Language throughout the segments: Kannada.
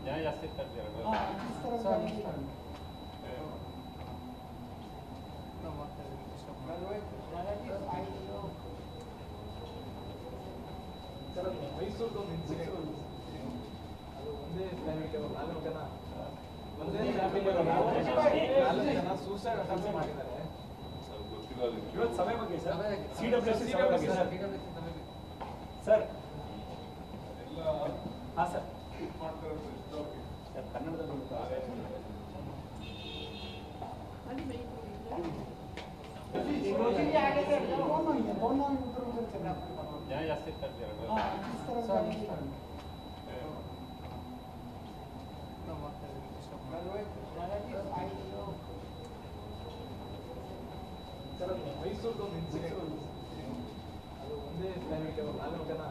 न्याय जास्ती करते हैं ಸರ್ ಮೈಸೂರು ಒಂದು ಇನ್ಸಿಡೆಂಟ್ ಅದು ಒಂದೇ ಫ್ಯಾಮಿಲಿ 4 ಜನ ಒಂದೇ ಫ್ಯಾಮಿಲಿ 4 ಜನ ಸೂಸೈಡ್ ಅಟೆಂಪ್ಟ್ ಮಾಡಿದ್ದಾರೆ ಇವತ್ತು ಸಭೆ ಬಗ್ಗೆ ಸರ್ ಸಿಡಬ್ಲ್ಯೂಸಿ ಸಭೆ ಬಗ್ಗೆ ಸರ್ ಹಾಂ ಸರ್ ಕನ್ನಡದಲ್ಲಿ न्याय जास्ती करते हैं ಸರ್ ಮೈಸೂರು ಒಂದು ಇನ್ಸಿಡೆಂಟ್ ಅದು ಒಂದೇ ಫ್ಯಾಮಿಲಿ 4 ಜನ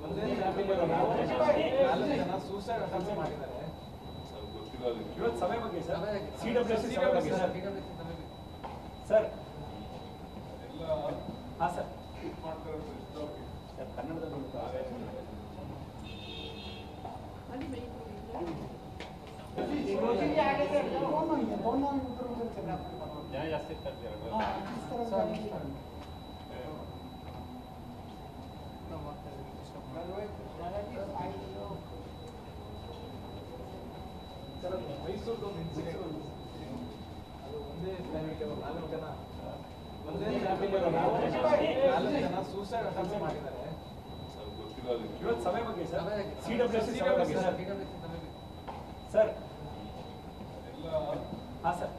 ಒಂದೇ ಫ್ಯಾಮಿಲಿ 4 ಜನ ಸೂಸೈಡ್ ಅಟೆಂಪ್ಟ್ ಮಾಡಿದ್ದಾರೆ ಇವತ್ತು ಸಭೆ ಬಗ್ಗೆ ಸರ್ ಸಿಡಬ್ಲ್ಯೂಸಿ ಸಭೆ ಬಗ್ಗೆ ಸರ್ ಹಾಂ ಸರ್ ಕನ್ನಡದಲ್ಲಿ न्याय जास्ती करते हैं ಸರ್ ಮೈಸೂರು ಒಂದು ಇನ್ಸಿಡೆಂಟ್ ಅದು ಒಂದೇ ಫ್ಯಾಮಿಲಿ 4 ಜನ ಒಂದೇ ಫ್ಯಾಮಿಲಿ 4 ಜನ ಸೂಸೈಡ್ ಅಟೆಂಪ್ಟ್ ಮಾಡಿದ್ದಾರೆ ಇವತ್ತು ಸಭೆ ಬಗ್ಗೆ ಸರ್ ಸಿಡಬ್ಲ್ಯೂಸಿ ಸಭೆ ಬಗ್ಗೆ ಸರ್ ಹಾಂ ಸರ್